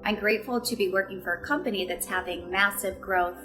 I'm grateful to be working for a company that's having massive growth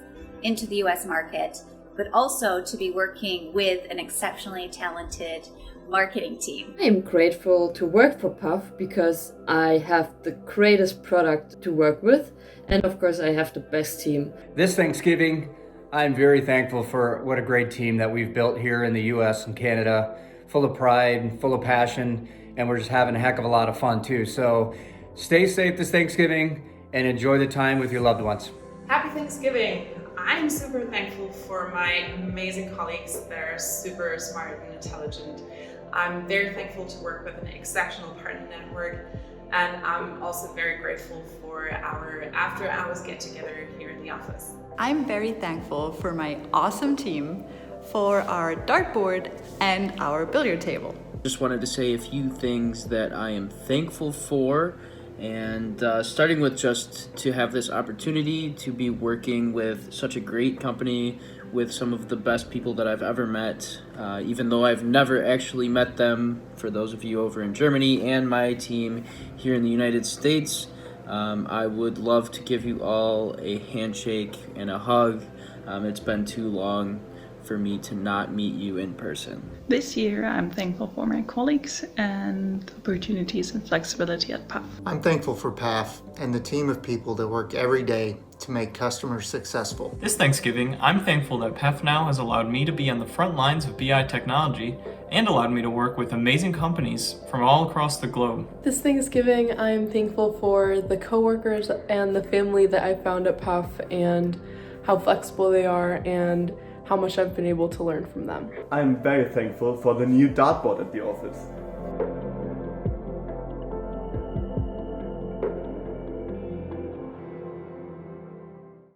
into the US market, but also to be working with an exceptionally talented marketing team. I am grateful to work for PAF because I have the greatest product to work with, and of course I have the best team. This Thanksgiving, I'm very thankful for what a great team that we've built here in the US and Canada, full of pride and full of passion, and we're just having a heck of a lot of fun too. So stay safe this Thanksgiving and enjoy the time with your loved ones. Happy Thanksgiving! I'm super thankful for my amazing colleagues. They're super smart and intelligent. I'm very thankful to work with an exceptional partner network, and I'm also very grateful for our after hours get together here in the office. I'm very thankful for my awesome team, for our dartboard and our billiard table. Just wanted to say a few things that I am thankful for, and starting with just to have this opportunity to be working with such a great company with some of the best people that I've ever met, even though I've never actually met them, for those of you over in Germany and my team here in the United States. I would love to give you all a handshake and a hug. It's been too long for me to not meet you in person. This year I'm thankful for my colleagues and opportunities and flexibility at PAF. I'm thankful for PAF and the team of people that work every day to make customers successful. This Thanksgiving, I'm thankful that PAFnow has allowed me to be on the front lines of BI technology and allowed me to work with amazing companies from all across the globe. This Thanksgiving, I am thankful for the coworkers and the family that I found at PAF and how flexible they are and how much I've been able to learn from them. I'm very thankful for the new dartboard at the office.